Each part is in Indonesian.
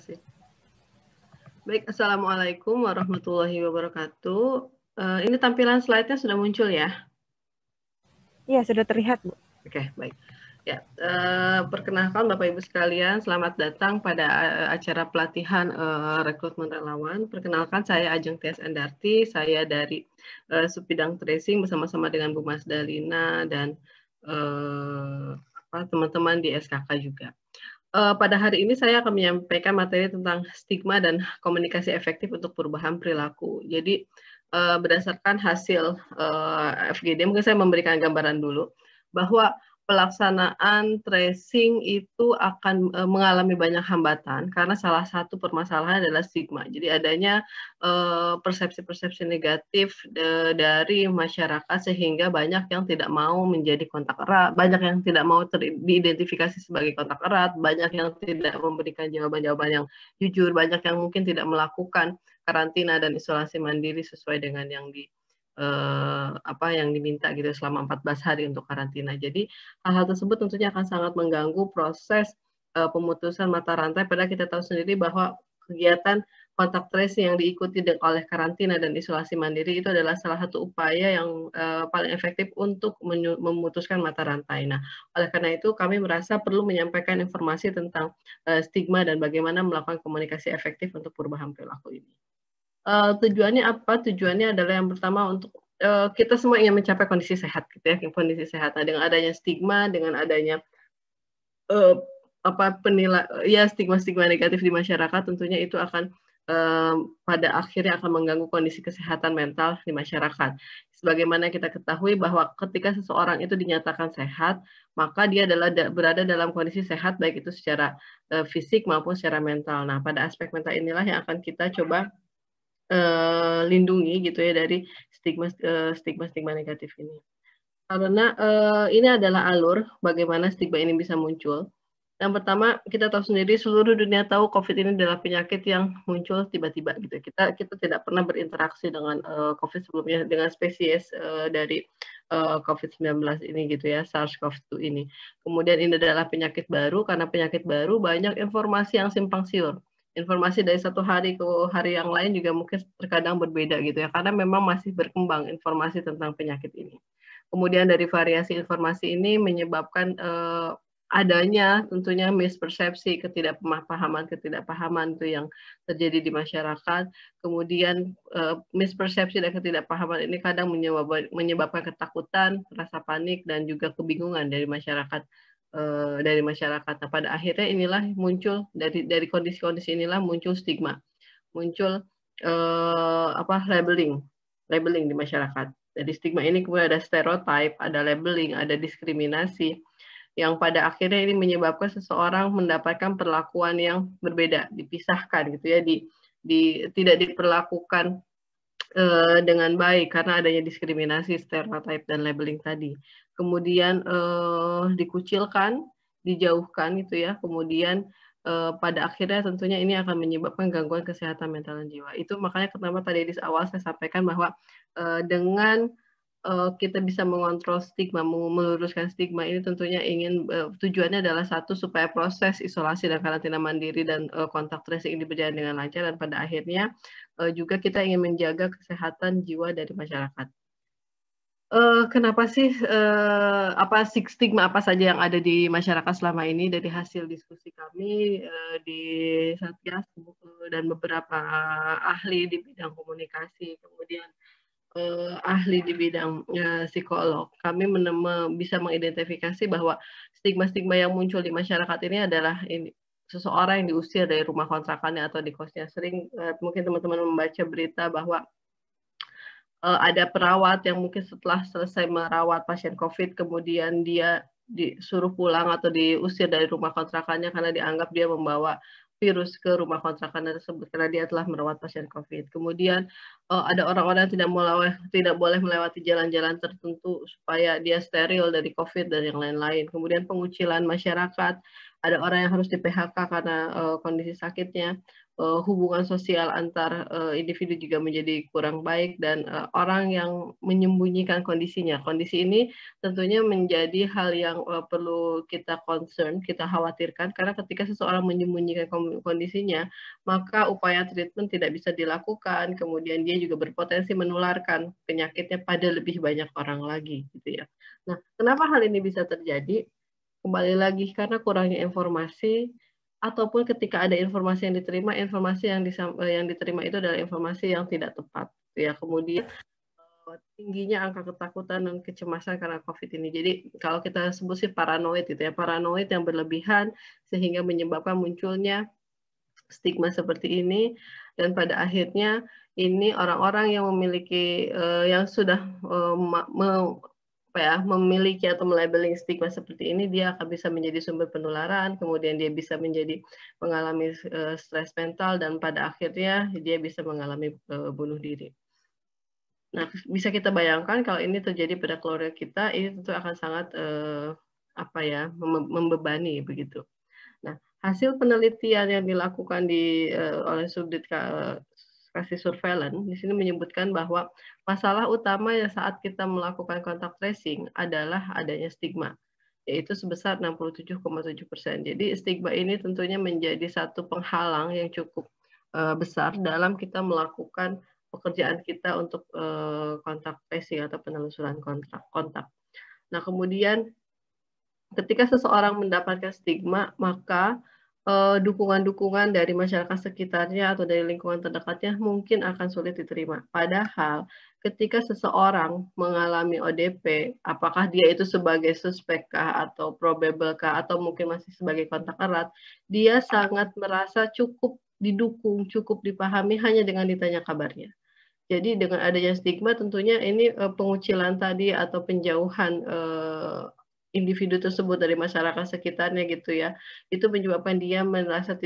kasih. Baik, Assalamualaikum warahmatullahi wabarakatuh. Ini tampilan slide-nya sudah muncul ya? Iya, sudah terlihat, Bu. Oke, baik. Ya, perkenalkan Bapak Ibu sekalian, selamat datang pada acara pelatihan rekrutmen relawan. Perkenalkan saya Ajeng Tias Endarti, saya dari Subbidang Tracing bersama-sama dengan Bu Mas Dalina dan teman-teman di SKK juga. Pada hari ini saya akan menyampaikan materi tentang stigma dan komunikasi efektif untuk perubahan perilaku. Jadi berdasarkan hasil FGD, mungkin saya memberikan gambaran dulu bahwa pelaksanaan tracing itu akan mengalami banyak hambatan karena salah satu permasalahan adalah stigma. Jadi adanya persepsi-persepsi negatif dari masyarakat sehingga banyak yang tidak mau menjadi kontak erat, banyak yang tidak mau diidentifikasi sebagai kontak erat, banyak yang tidak memberikan jawaban-jawaban yang jujur, banyak yang mungkin tidak melakukan karantina dan isolasi mandiri sesuai dengan yang yang diminta gitu selama 14 hari untuk karantina. Jadi hal-hal tersebut tentunya akan sangat mengganggu proses pemutusan mata rantai, padahal kita tahu sendiri bahwa kegiatan kontak tracing yang diikuti oleh karantina dan isolasi mandiri itu adalah salah satu upaya yang paling efektif untuk memutuskan mata rantai. Nah, oleh karena itu kami merasa perlu menyampaikan informasi tentang stigma dan bagaimana melakukan komunikasi efektif untuk perubahan perilaku ini. Tujuannya apa? Tujuannya adalah yang pertama untuk kita semua ingin mencapai kondisi sehat, gitu ya, kondisi sehat. Nah, dengan adanya stigma, dengan adanya stigma-stigma negatif di masyarakat, tentunya itu akan pada akhirnya akan mengganggu kondisi kesehatan mental di masyarakat. Sebagaimana kita ketahui bahwa ketika seseorang itu dinyatakan sehat, maka dia adalah berada dalam kondisi sehat, baik itu secara fisik maupun secara mental. Nah, pada aspek mental inilah yang akan kita coba lindungi gitu ya dari stigma negatif ini. Karena ini adalah alur bagaimana stigma ini bisa muncul. Yang pertama, kita tahu sendiri seluruh dunia tahu COVID ini adalah penyakit yang muncul tiba-tiba gitu. Kita tidak pernah berinteraksi dengan COVID sebelumnya, dengan spesies dari COVID-19 ini gitu ya, SARS-CoV-2 ini. Kemudian ini adalah penyakit baru, karena penyakit baru banyak informasi yang simpang siur. Informasi dari satu hari ke hari yang lain juga mungkin terkadang berbeda gitu ya, karena memang masih berkembang informasi tentang penyakit ini. Kemudian dari variasi informasi ini menyebabkan adanya tentunya mispersepsi, ketidakpahaman itu yang terjadi di masyarakat. Kemudian mispersepsi dan ketidakpahaman ini kadang menyebabkan ketakutan, rasa panik, dan juga kebingungan dari masyarakat. Nah, pada akhirnya inilah muncul dari kondisi-kondisi inilah muncul stigma, muncul labeling di masyarakat. Dari stigma ini kemudian ada stereotype, ada labeling, ada diskriminasi, yang pada akhirnya ini menyebabkan seseorang mendapatkan perlakuan yang berbeda, dipisahkan gitu ya, tidak diperlakukan dengan baik karena adanya diskriminasi, stereotype, dan labeling tadi. Kemudian dikucilkan, dijauhkan gitu ya, kemudian pada akhirnya tentunya ini akan menyebabkan gangguan kesehatan mental dan jiwa. Itu makanya kenapa tadi di awal saya sampaikan bahwa dengan kita bisa mengontrol stigma, meluruskan stigma ini tentunya tujuannya adalah satu, supaya proses isolasi dan karantina mandiri dan kontak tracing ini berjalan dengan lancar, dan pada akhirnya juga kita ingin menjaga kesehatan jiwa dari masyarakat. Kenapa sih stigma apa saja yang ada di masyarakat selama ini? Dari hasil diskusi kami di Satgas dan beberapa ahli di bidang komunikasi, kemudian ahli di bidang psikolog, kami bisa mengidentifikasi bahwa stigma-stigma yang muncul di masyarakat ini adalah seseorang yang diusir dari rumah kontrakannya atau di kosnya. Sering mungkin teman-teman membaca berita bahwa ada perawat yang mungkin setelah selesai merawat pasien COVID, kemudian dia disuruh pulang atau diusir dari rumah kontrakannya karena dianggap dia membawa virus ke rumah kontrakan tersebut karena dia telah merawat pasien COVID. Kemudian ada orang-orang yang tidak boleh melewati jalan-jalan tertentu supaya dia steril dari COVID dan yang lain-lain. Kemudian pengucilan masyarakat, ada orang yang harus di PHK karena kondisi sakitnya, hubungan sosial antar individu juga menjadi kurang baik, dan orang yang menyembunyikan kondisinya. Kondisi ini tentunya menjadi hal yang perlu kita concern, kita khawatirkan, karena ketika seseorang menyembunyikan kondisinya, maka upaya treatment tidak bisa dilakukan, kemudian dia juga berpotensi menularkan penyakitnya pada lebih banyak orang lagi, gitu ya. Nah, kenapa hal ini bisa terjadi? Kembali lagi karena kurangnya informasi, ataupun ketika ada informasi yang diterima, informasi yang diterima itu adalah informasi yang tidak tepat. Ya, kemudian tingginya angka ketakutan dan kecemasan karena COVID ini. Jadi kalau kita sebut sih paranoid gitu ya, paranoid yang berlebihan sehingga menyebabkan munculnya stigma seperti ini, dan pada akhirnya ini orang-orang yang memiliki yang sudah memiliki atau melabeling stigma seperti ini, dia akan bisa menjadi sumber penularan, kemudian dia bisa menjadi mengalami stres mental, dan pada akhirnya dia bisa mengalami bunuh diri. Nah, bisa kita bayangkan kalau ini terjadi pada keluarga kita, ini tentu akan sangat membebani begitu. Nah, hasil penelitian yang dilakukan oleh Subdit kasih surveillance di sini menyebutkan bahwa masalah utama yang saat kita melakukan kontak tracing adalah adanya stigma, yaitu sebesar 67,7%. Jadi stigma ini tentunya menjadi satu penghalang yang cukup besar dalam kita melakukan pekerjaan kita untuk kontak tracing atau penelusuran kontak. Nah, kemudian ketika seseorang mendapatkan stigma, maka dukungan-dukungan dari masyarakat sekitarnya atau dari lingkungan terdekatnya mungkin akan sulit diterima. Padahal ketika seseorang mengalami ODP, apakah dia itu sebagai suspek kah atau probable kah atau mungkin masih sebagai kontak erat, dia sangat merasa cukup didukung, cukup dipahami hanya dengan ditanya kabarnya. Jadi dengan adanya stigma tentunya ini pengucilan tadi atau penjauhan individu tersebut dari masyarakat sekitarnya gitu ya, itu menyebabkan dia merasa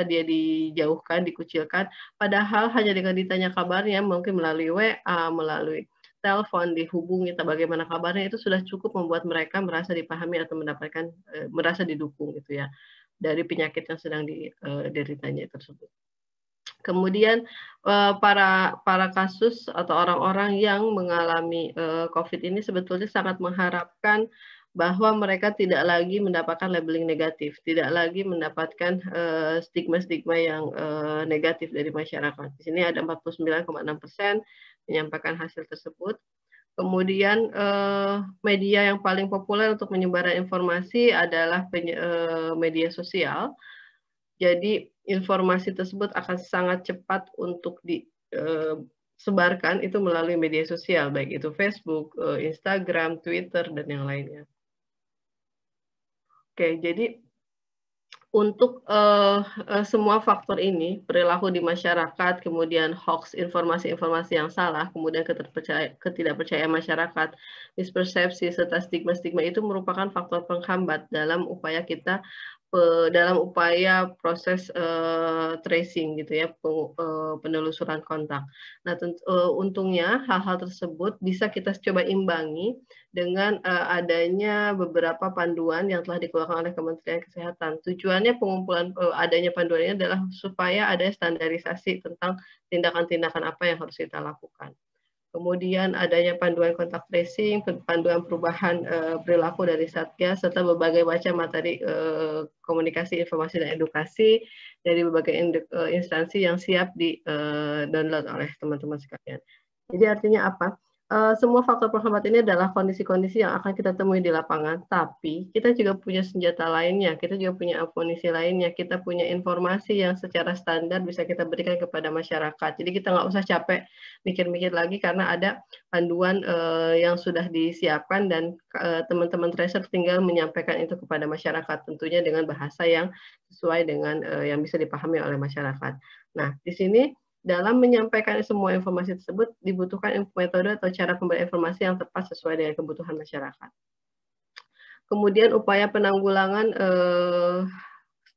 dia dijauhkan, dikucilkan, padahal hanya dengan ditanya kabarnya, mungkin melalui WA, melalui telepon, dihubungi bagaimana kabarnya, itu sudah cukup membuat mereka merasa dipahami atau mendapatkan merasa didukung gitu ya dari penyakit yang sedang dideritanya tersebut. Kemudian para kasus atau orang-orang yang mengalami COVID ini sebetulnya sangat mengharapkan bahwa mereka tidak lagi mendapatkan labeling negatif, tidak lagi mendapatkan stigma-stigma yang negatif dari masyarakat. Di sini ada 49,6% menyampaikan hasil tersebut. Kemudian media yang paling populer untuk menyebarkan informasi adalah media sosial. Jadi informasi tersebut akan sangat cepat untuk disebarkan itu melalui media sosial, baik itu Facebook, Instagram, Twitter, dan yang lainnya. Oke, jadi untuk semua faktor ini, perilaku di masyarakat, kemudian hoax, informasi-informasi yang salah, kemudian ketidakpercayaan masyarakat, mispersepsi, serta stigma-stigma itu merupakan faktor penghambat dalam upaya kita dalam upaya proses tracing gitu ya, penelusuran kontak. Nah, untungnya hal-hal tersebut bisa kita coba imbangi dengan adanya beberapa panduan yang telah dikeluarkan oleh Kementerian Kesehatan. Tujuannya pengumpulan adanya panduan ini adalah supaya ada standarisasi tentang tindakan-tindakan apa yang harus kita lakukan. Kemudian adanya panduan kontak tracing, panduan perubahan perilaku dari Satgas, serta berbagai macam materi komunikasi, informasi, dan edukasi dari berbagai instansi yang siap di-download oleh teman-teman sekalian. Jadi artinya apa? Semua faktor penghambat ini adalah kondisi-kondisi yang akan kita temui di lapangan, tapi kita juga punya senjata lainnya, kita juga punya amunisi lainnya, kita punya informasi yang secara standar bisa kita berikan kepada masyarakat. Jadi kita nggak usah capek mikir-mikir lagi karena ada panduan yang sudah disiapkan, dan teman-teman tracer tinggal menyampaikan itu kepada masyarakat, tentunya dengan bahasa yang sesuai dengan yang bisa dipahami oleh masyarakat. Nah, di sini dalam menyampaikan semua informasi tersebut dibutuhkan metode atau cara pemberian informasi yang tepat sesuai dengan kebutuhan masyarakat. Kemudian upaya penanggulangan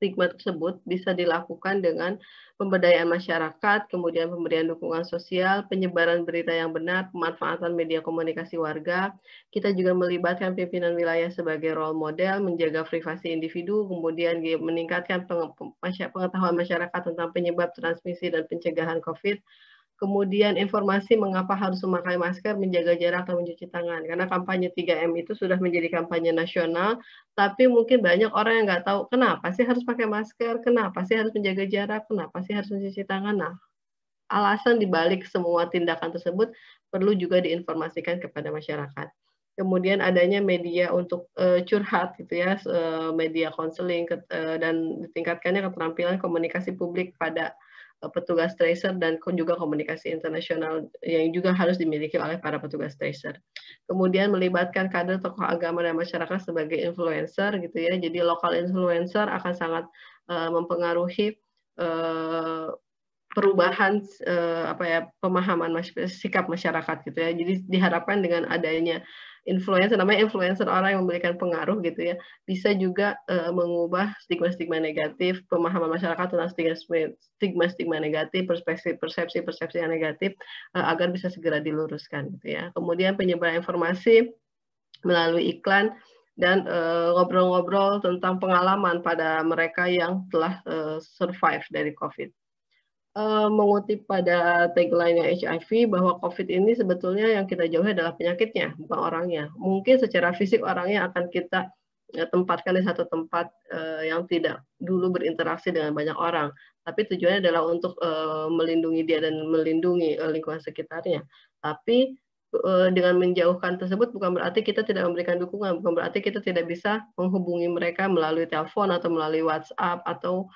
stigma tersebut bisa dilakukan dengan pemberdayaan masyarakat, kemudian pemberian dukungan sosial, penyebaran berita yang benar, pemanfaatan media komunikasi warga. Kita juga melibatkan pimpinan wilayah sebagai role model, menjaga privasi individu, kemudian meningkatkan pengetahuan masyarakat tentang penyebab transmisi dan pencegahan COVID. Kemudian informasi mengapa harus memakai masker, menjaga jarak, dan mencuci tangan. Karena kampanye 3M itu sudah menjadi kampanye nasional, tapi mungkin banyak orang yang nggak tahu kenapa sih harus pakai masker, kenapa sih harus menjaga jarak, kenapa sih harus mencuci tangan. Nah, alasan dibalik semua tindakan tersebut perlu juga diinformasikan kepada masyarakat. Kemudian adanya media untuk curhat gitu ya, media konseling dan ditingkatkannya keterampilan komunikasi publik pada petugas tracer dan juga komunikasi internasional yang juga harus dimiliki oleh para petugas tracer. Kemudian melibatkan kader tokoh agama dan masyarakat sebagai influencer gitu ya. Jadi lokal influencer akan sangat mempengaruhi perubahan pemahaman sikap masyarakat gitu ya. Jadi diharapkan dengan adanya influencer, namanya influencer, orang yang memberikan pengaruh gitu ya, bisa juga mengubah stigma-stigma negatif, pemahaman masyarakat tentang stigma-stigma negatif, persepsi yang negatif agar bisa segera diluruskan gitu ya. Kemudian penyebaran informasi melalui iklan dan ngobrol-ngobrol tentang pengalaman pada mereka yang telah survive dari COVID. Mengutip pada tagline-nya HIV bahwa COVID ini sebetulnya yang kita jauhi adalah penyakitnya, bukan orangnya. Mungkin secara fisik orangnya akan kita tempatkan di satu tempat yang tidak dulu berinteraksi dengan banyak orang, tapi tujuannya adalah untuk melindungi dia dan melindungi lingkungan sekitarnya. Tapi dengan menjauhkan tersebut bukan berarti kita tidak memberikan dukungan, bukan berarti kita tidak bisa menghubungi mereka melalui telepon atau melalui WhatsApp atau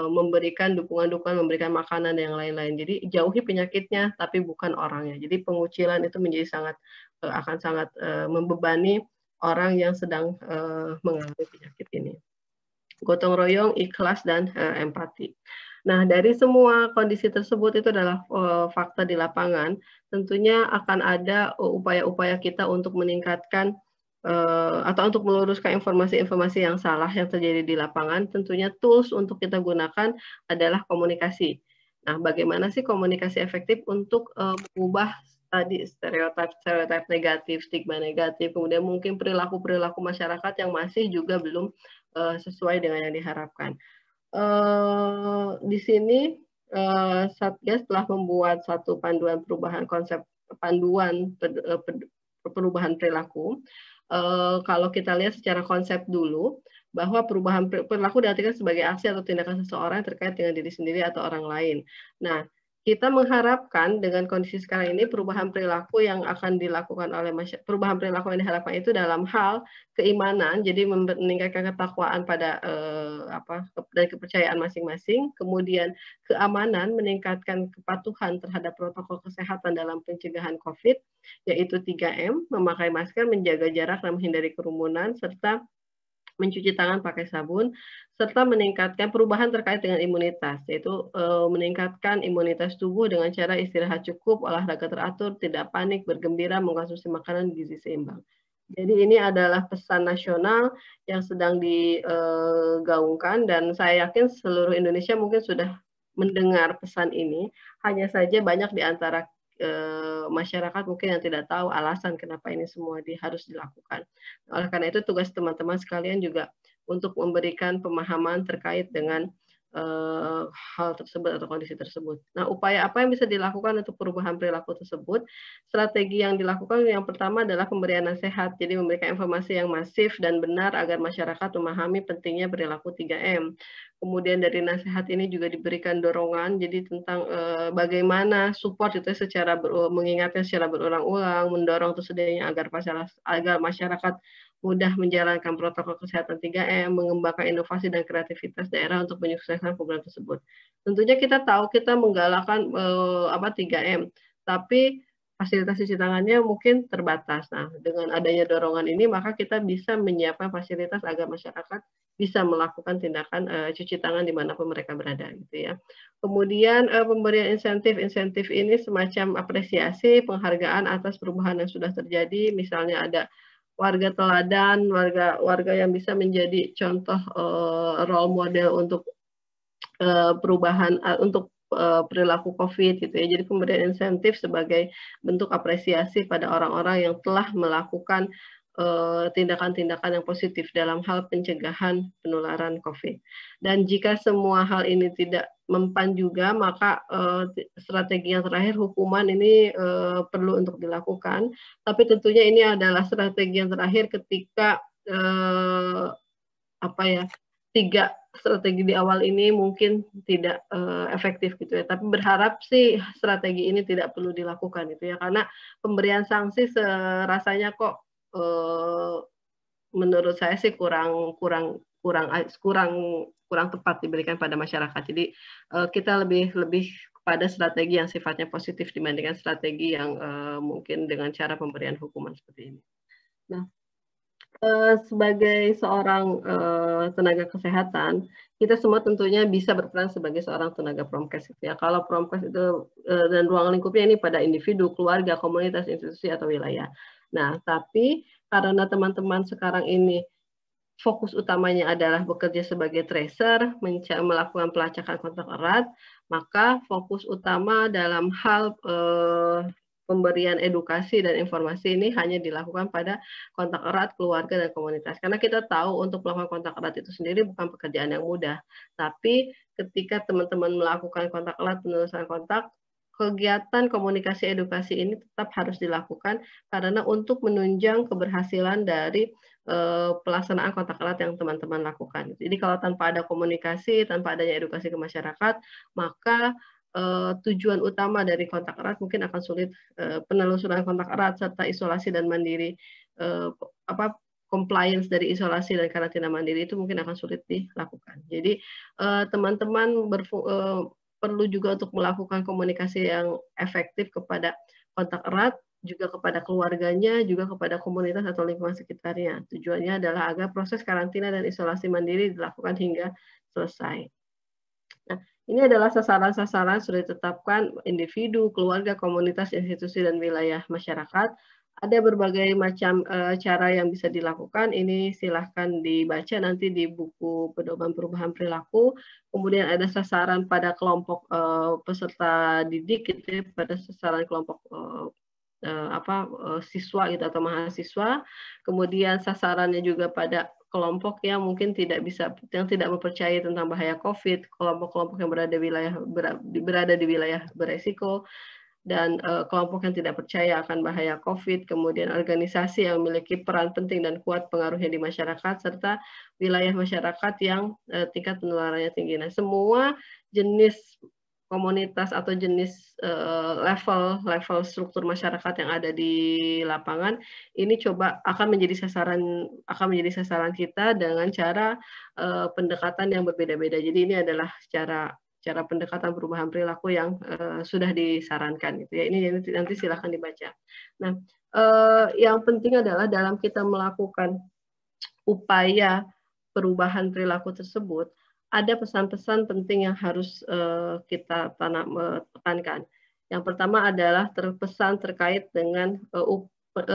memberikan dukungan-dukungan, memberikan makanan dan yang lain-lain. Jadi jauhi penyakitnya, tapi bukan orangnya. Jadi pengucilan itu menjadi akan sangat membebani orang yang sedang mengalami penyakit ini. Gotong royong, ikhlas, dan empati. Nah, dari semua kondisi tersebut itu adalah fakta di lapangan. Tentunya akan ada upaya-upaya kita untuk meningkatkan atau untuk meluruskan informasi-informasi yang salah yang terjadi di lapangan. Tentunya tools untuk kita gunakan adalah komunikasi. Nah, bagaimana sih komunikasi efektif untuk mengubah tadi stereotip negatif, stigma negatif, kemudian mungkin perilaku-perilaku masyarakat yang masih juga belum sesuai dengan yang diharapkan. Di sini Satgas telah membuat satu panduan perubahan perubahan perilaku. Kalau kita lihat secara konsep dulu, bahwa perubahan perilaku diartikan sebagai aksi atau tindakan seseorang terkait dengan diri sendiri atau orang lain. Nah, kita mengharapkan dengan kondisi sekarang ini perubahan perilaku yang akan dilakukan oleh perubahan perilaku yang diharapkan itu dalam hal keimanan, jadi meningkatkan ketakwaan pada dan kepercayaan masing-masing, kemudian keamanan, meningkatkan kepatuhan terhadap protokol kesehatan dalam pencegahan COVID, yaitu 3M, memakai masker, menjaga jarak dan menghindari kerumunan, serta mencuci tangan pakai sabun, serta meningkatkan perubahan terkait dengan imunitas, yaitu meningkatkan imunitas tubuh dengan cara istirahat cukup, olahraga teratur, tidak panik, bergembira, mengkonsumsi makanan gizi seimbang. Jadi ini adalah pesan nasional yang sedang digaungkan dan saya yakin seluruh Indonesia mungkin sudah mendengar pesan ini, hanya saja banyak di antara masyarakat mungkin yang tidak tahu alasan kenapa ini semua harus dilakukan. Oleh karena itu tugas teman-teman sekalian juga untuk memberikan pemahaman terkait dengan hal tersebut atau kondisi tersebut. Nah, upaya apa yang bisa dilakukan untuk perubahan perilaku tersebut? Strategi yang dilakukan yang pertama adalah pemberian nasihat, jadi memberikan informasi yang masif dan benar agar masyarakat memahami pentingnya perilaku 3M. Kemudian dari nasihat ini juga diberikan dorongan, jadi tentang bagaimana support itu secara mengingatkan secara berulang-ulang, mendorong tersedianya agar masyarakat mudah menjalankan protokol kesehatan 3M, mengembangkan inovasi dan kreativitas daerah untuk menyukseskan program tersebut. Tentunya kita tahu kita menggalakkan 3M, tapi fasilitas cuci tangannya mungkin terbatas. Nah, dengan adanya dorongan ini, maka kita bisa menyiapkan fasilitas agar masyarakat bisa melakukan tindakan cuci tangan dimanapun mereka berada, gitu ya. Kemudian pemberian insentif ini semacam apresiasi, penghargaan atas perubahan yang sudah terjadi, misalnya ada warga teladan, warga yang bisa menjadi contoh role model untuk perubahan untuk perilaku COVID gitu ya. Jadi pemberian insentif sebagai bentuk apresiasi pada orang-orang yang telah melakukan tindakan-tindakan yang positif dalam hal pencegahan penularan COVID. Dan jika semua hal ini tidak mempan juga, maka strategi yang terakhir, hukuman ini perlu untuk dilakukan. Tapi tentunya ini adalah strategi yang terakhir ketika tiga strategi di awal ini mungkin tidak efektif gitu ya. Tapi berharap sih strategi ini tidak perlu dilakukan gitu ya, karena pemberian sanksi serasanya kok menurut saya sih kurang tepat diberikan pada masyarakat. Jadi kita lebih pada strategi yang sifatnya positif dibandingkan strategi yang mungkin dengan cara pemberian hukuman seperti ini. Nah, sebagai seorang tenaga kesehatan, kita semua tentunya bisa berperan sebagai seorang tenaga promkes. Ya. Kalau promkes itu dan ruang lingkupnya ini pada individu, keluarga, komunitas, institusi, atau wilayah. Nah, tapi karena teman-teman sekarang ini fokus utamanya adalah bekerja sebagai tracer, melakukan pelacakan kontak erat, maka fokus utama dalam hal pemberian edukasi dan informasi ini hanya dilakukan pada kontak erat, keluarga, dan komunitas. Karena kita tahu untuk melakukan kontak erat itu sendiri bukan pekerjaan yang mudah. Tapi ketika teman-teman melakukan kontak erat, penelusuran kontak, kegiatan komunikasi edukasi ini tetap harus dilakukan karena untuk menunjang keberhasilan dari pelaksanaan kontak erat yang teman-teman lakukan. Jadi kalau tanpa ada komunikasi, tanpa adanya edukasi ke masyarakat, maka tujuan utama dari kontak erat mungkin akan sulit. Penelusuran kontak erat serta isolasi dan mandiri, compliance dari isolasi dan karantina mandiri itu mungkin akan sulit dilakukan. Jadi teman-teman perlu juga untuk melakukan komunikasi yang efektif kepada kontak erat, juga kepada keluarganya, juga kepada komunitas atau lingkungan sekitarnya. Tujuannya adalah agar proses karantina dan isolasi mandiri dilakukan hingga selesai. Nah, ini adalah sasaran-sasaran sudah ditetapkan individu, keluarga, komunitas, institusi, dan wilayah masyarakat. Ada berbagai macam cara yang bisa dilakukan. Ini silahkan dibaca nanti di buku Pedoman Perubahan Perilaku. Kemudian ada sasaran pada kelompok peserta didik, gitu, pada sasaran kelompok siswa gitu atau mahasiswa. Kemudian sasarannya juga pada kelompok yang mungkin tidak mempercayai tentang bahaya COVID, kelompok-kelompok yang berada di wilayah beresiko, dan kelompok yang tidak percaya akan bahaya COVID, kemudian organisasi yang memiliki peran penting dan kuat pengaruhnya di masyarakat, serta wilayah masyarakat yang tingkat penularannya tinggi. Nah, semua jenis komunitas atau jenis level struktur masyarakat yang ada di lapangan ini akan menjadi sasaran kita dengan cara pendekatan yang berbeda-beda. Jadi ini adalah cara pendekatan perubahan perilaku yang sudah disarankan gitu ya. Ini nanti silahkan dibaca. Nah, yang penting adalah dalam kita melakukan upaya perubahan perilaku tersebut, ada pesan-pesan penting yang harus kita tekankan. Yang pertama adalah pesan terkait dengan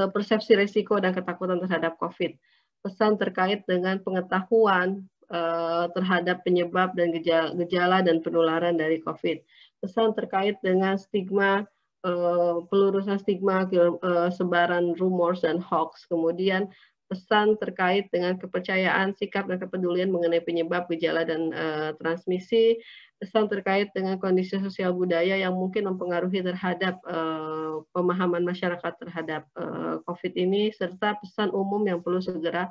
persepsi risiko dan ketakutan terhadap COVID. Pesan terkait dengan pengetahuan terhadap penyebab dan gejala dan penularan dari COVID. Pesan terkait dengan stigma, pelurusan stigma, sebaran rumors dan hoax. Kemudian pesan terkait dengan kepercayaan, sikap, dan kepedulian mengenai penyebab, gejala, dan transmisi, pesan terkait dengan kondisi sosial budaya yang mungkin mempengaruhi terhadap pemahaman masyarakat terhadap COVID ini, serta pesan umum yang perlu segera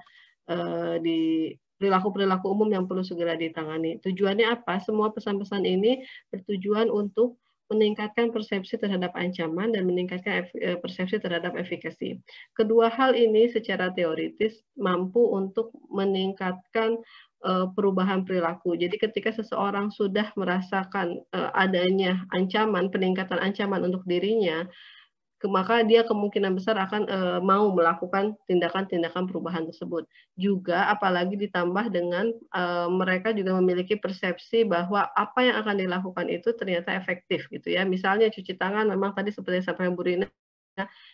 perilaku-perilaku umum yang perlu segera ditangani. Tujuannya apa? Semua pesan-pesan ini bertujuan untuk meningkatkan persepsi terhadap ancaman dan meningkatkan persepsi terhadap efikasi. Kedua hal ini secara teoritis mampu untuk meningkatkan perubahan perilaku. Jadi ketika seseorang sudah merasakan adanya ancaman, peningkatan ancaman untuk dirinya, maka dia kemungkinan besar akan mau melakukan tindakan-tindakan perubahan tersebut. Juga apalagi ditambah dengan mereka juga memiliki persepsi bahwa apa yang akan dilakukan itu ternyata efektif gitu ya. Misalnya cuci tangan memang tadi seperti yang disampaikan Bu Rina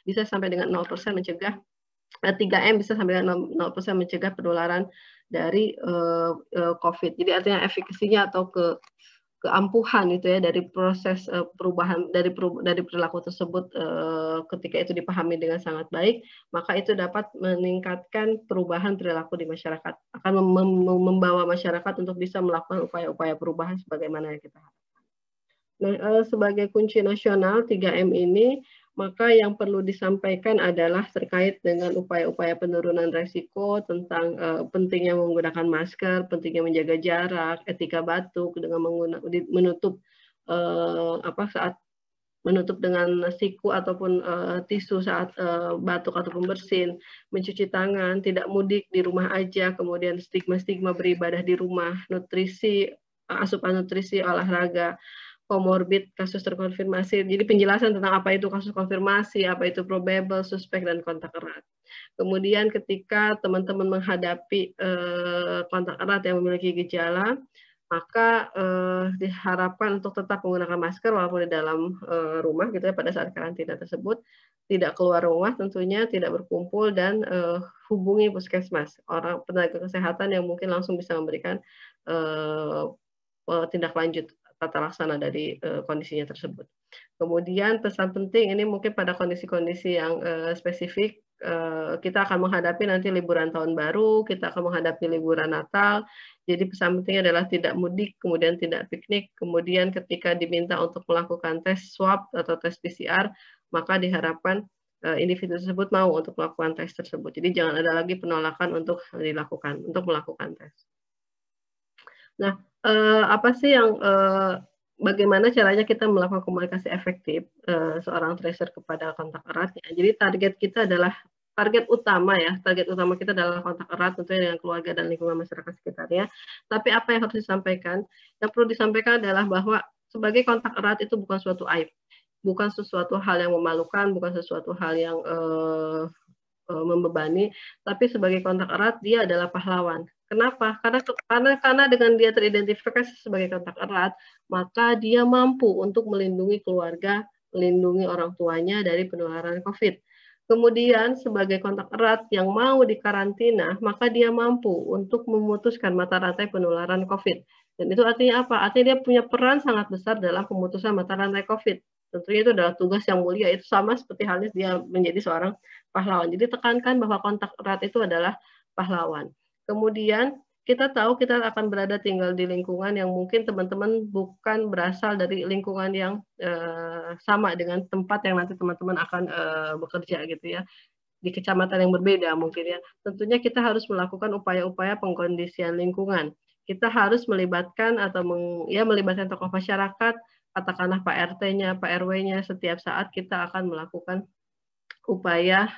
bisa sampai dengan 0% mencegah 3M bisa sampai 0% mencegah penularan dari COVID. Jadi artinya efikasinya atau keampuhan itu ya dari proses perubahan dari perilaku tersebut ketika itu dipahami dengan sangat baik, maka itu dapat meningkatkan perubahan perilaku di masyarakat, akan membawa masyarakat untuk bisa melakukan upaya-upaya perubahan sebagaimana yang kita harapkan. Nah, sebagai kunci nasional 3M ini, maka yang perlu disampaikan adalah terkait dengan upaya-upaya penurunan resiko tentang pentingnya menggunakan masker, pentingnya menjaga jarak, etika batuk dengan menutup saat menutup dengan siku ataupun tisu saat batuk ataupun bersin, mencuci tangan, tidak mudik, di rumah aja, kemudian stigma-stigma beribadah di rumah, nutrisi, asupan nutrisi, olahraga, komorbid, kasus terkonfirmasi. Jadi penjelasan tentang apa itu kasus konfirmasi, apa itu probable, suspek, dan kontak erat. Kemudian ketika teman-teman menghadapi kontak erat yang memiliki gejala, maka diharapkan untuk tetap menggunakan masker walaupun di dalam rumah gitu ya pada saat karantina tersebut, tidak keluar rumah tentunya, tidak berkumpul, dan hubungi puskesmas, orang tenaga kesehatan yang mungkin langsung bisa memberikan tindak lanjut tata laksana dari kondisinya tersebut. Kemudian pesan penting ini mungkin pada kondisi-kondisi yang spesifik, kita akan menghadapi nanti liburan tahun baru, kita akan menghadapi liburan Natal, jadi pesan pentingnya adalah tidak mudik, kemudian tidak piknik, kemudian ketika diminta untuk melakukan tes swab atau tes PCR, maka diharapkan individu tersebut mau untuk melakukan tes tersebut. Jadi jangan ada lagi penolakan untuk melakukan tes. Nah, apa sih yang bagaimana caranya kita melakukan komunikasi efektif seorang tracer kepada kontak erat? Jadi target utama kita adalah kontak erat tentunya dengan keluarga dan lingkungan masyarakat sekitarnya. Tapi apa yang harus disampaikan? Yang perlu disampaikan adalah bahwa sebagai kontak erat itu bukan suatu aib, bukan sesuatu hal yang memalukan, bukan sesuatu hal yang membebani, tapi sebagai kontak erat dia adalah pahlawan. Kenapa? Karena dengan dia teridentifikasi sebagai kontak erat, maka dia mampu untuk melindungi keluarga, melindungi orang tuanya dari penularan COVID. Kemudian sebagai kontak erat yang mau dikarantina, maka dia mampu untuk memutuskan mata rantai penularan COVID. Dan itu artinya apa? Artinya dia punya peran sangat besar dalam pemutusan mata rantai COVID. Tentunya itu adalah tugas yang mulia, itu sama seperti halnya dia menjadi seorang pahlawan. Jadi tekankan bahwa kontak erat itu adalah pahlawan. Kemudian kita tahu kita akan berada tinggal di lingkungan yang mungkin teman-teman bukan berasal dari lingkungan yang sama dengan tempat yang nanti teman-teman akan bekerja gitu ya, di kecamatan yang berbeda mungkin ya. Tentunya kita harus melakukan upaya-upaya pengkondisian lingkungan. Kita harus melibatkan melibatkan tokoh masyarakat, katakanlah Pak RT-nya, Pak RW-nya, setiap saat kita akan melakukan upaya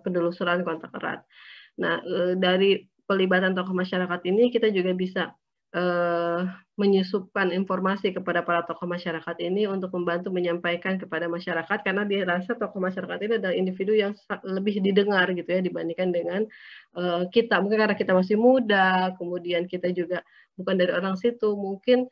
penelusuran kontak erat. Nah, dari pelibatan tokoh masyarakat ini kita juga bisa menyusupkan informasi kepada para tokoh masyarakat ini untuk membantu menyampaikan kepada masyarakat, karena dirasa tokoh masyarakat ini adalah individu yang lebih didengar gitu ya dibandingkan dengan kita. Mungkin karena kita masih muda, kemudian kita juga bukan dari orang situ, mungkin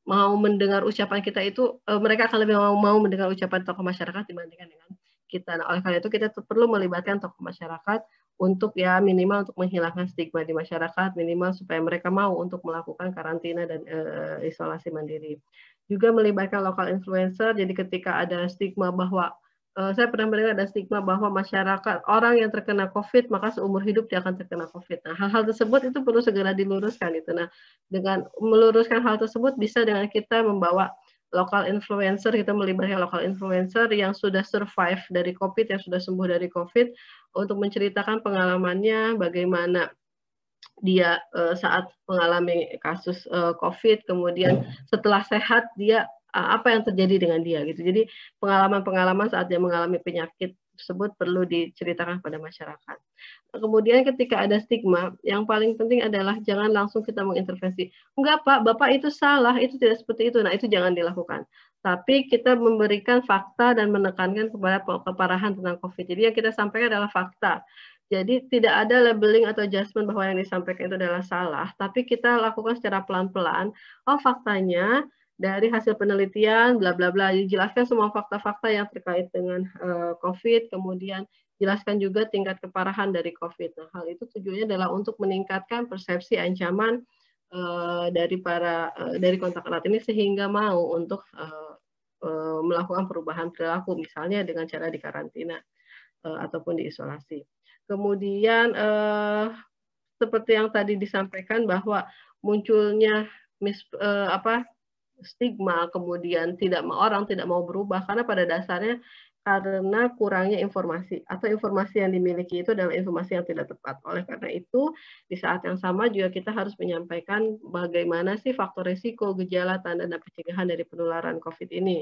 mau mendengar ucapan kita itu, mereka akan lebih mau mendengar ucapan tokoh masyarakat dibandingkan dengan kita. Nah, oleh karena itu kita perlu melibatkan tokoh masyarakat untuk ya minimal untuk menghilangkan stigma di masyarakat, minimal supaya mereka mau untuk melakukan karantina dan isolasi mandiri. Juga melibatkan lokal influencer, jadi ketika ada stigma bahwa saya pernah mendengar ada stigma bahwa masyarakat, orang yang terkena COVID, maka seumur hidup dia akan terkena COVID. Nah, hal-hal tersebut itu perlu segera diluruskan gitu. Nah, dengan meluruskan hal tersebut bisa dengan kita membawa lokal influencer, kita melibatkan lokal influencer yang sudah survive dari COVID, yang sudah sembuh dari COVID, untuk menceritakan pengalamannya, bagaimana dia saat mengalami kasus COVID, kemudian setelah sehat dia apa yang terjadi dengan dia gitu. Jadi pengalaman-pengalaman saat dia mengalami penyakit tersebut perlu diceritakan pada masyarakat. Kemudian ketika ada stigma, yang paling penting adalah jangan langsung kita mengintervensi. Enggak Pak, Bapak itu salah, itu tidak seperti itu. Nah itu jangan dilakukan. Tapi kita memberikan fakta dan menekankan kepada keparahan tentang COVID. Jadi yang kita sampaikan adalah fakta. Jadi tidak ada labeling atau adjustment bahwa yang disampaikan itu adalah salah, tapi kita lakukan secara pelan-pelan. Oh faktanya dari hasil penelitian, bla bla bla. Dijelaskan semua fakta-fakta yang terkait dengan COVID, kemudian jelaskan juga tingkat keparahan dari COVID. Nah, hal itu tujuannya adalah untuk meningkatkan persepsi ancaman dari kontak erat ini sehingga mau untuk melakukan perubahan perilaku, misalnya dengan cara dikarantina ataupun diisolasi. Kemudian seperti yang tadi disampaikan bahwa munculnya stigma, kemudian orang tidak mau berubah karena pada dasarnya karena kurangnya informasi atau informasi yang dimiliki itu adalah informasi yang tidak tepat. Oleh karena itu, di saat yang sama juga kita harus menyampaikan bagaimana sih faktor risiko, gejala, tanda, dan pencegahan dari penularan COVID ini.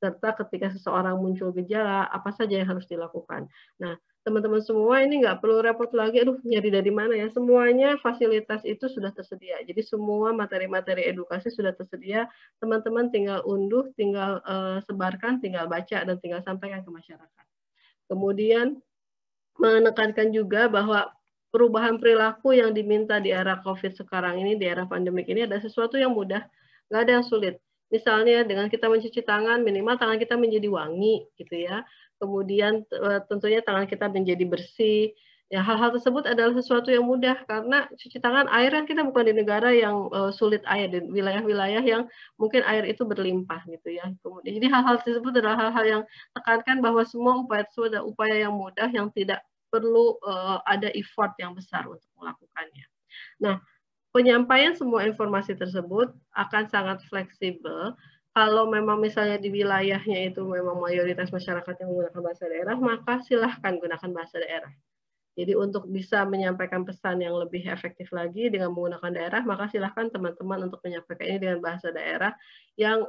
Serta ketika seseorang muncul gejala, apa saja yang harus dilakukan. Nah, teman-teman semua ini nggak perlu repot lagi, aduh nyari dari mana ya, semuanya fasilitas itu sudah tersedia. Jadi semua materi-materi edukasi sudah tersedia, teman-teman tinggal unduh, tinggal sebarkan, tinggal baca, dan tinggal sampaikan ke masyarakat. Kemudian menekankan juga bahwa perubahan perilaku yang diminta di era COVID sekarang ini, di era pandemik ini ada sesuatu yang mudah, nggak ada yang sulit. Misalnya dengan kita mencuci tangan, minimal tangan kita menjadi wangi, gitu ya. Kemudian tentunya tangan kita menjadi bersih. Ya, hal-hal tersebut adalah sesuatu yang mudah karena cuci tangan air kan kita bukan di negara yang sulit air, di wilayah-wilayah yang mungkin air itu berlimpah gitu ya. Kemudian jadi hal-hal tersebut adalah hal-hal yang tekankan bahwa semua upaya itu adalah upaya yang mudah yang tidak perlu ada effort yang besar untuk melakukannya. Nah, penyampaian semua informasi tersebut akan sangat fleksibel. Kalau memang misalnya di wilayahnya itu memang mayoritas masyarakat yang menggunakan bahasa daerah, maka silahkan gunakan bahasa daerah. Jadi untuk bisa menyampaikan pesan yang lebih efektif lagi dengan menggunakan daerah, maka silahkan teman-teman untuk menyampaikan ini dengan bahasa daerah yang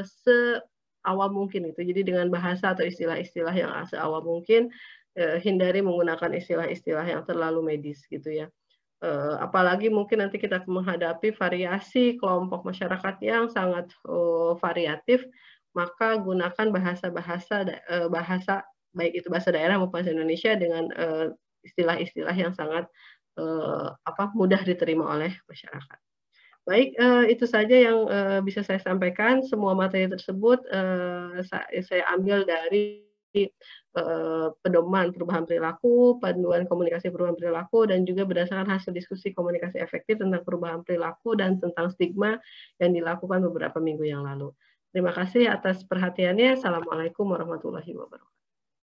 seawam mungkin itu. Jadi dengan bahasa atau istilah-istilah yang seawam mungkin, hindari menggunakan istilah-istilah yang terlalu medis gitu ya. Apalagi mungkin nanti kita menghadapi variasi kelompok masyarakat yang sangat variatif, maka gunakan bahasa baik itu bahasa daerah maupun bahasa Indonesia dengan istilah-istilah yang sangat mudah diterima oleh masyarakat. Baik, itu saja yang bisa saya sampaikan. Semua materi tersebut saya ambil dari pedoman perubahan perilaku, panduan komunikasi perubahan perilaku, dan juga berdasarkan hasil diskusi komunikasi efektif tentang perubahan perilaku dan tentang stigma yang dilakukan beberapa minggu yang lalu. Terima kasih atas perhatiannya. Assalamualaikum warahmatullahi wabarakatuh.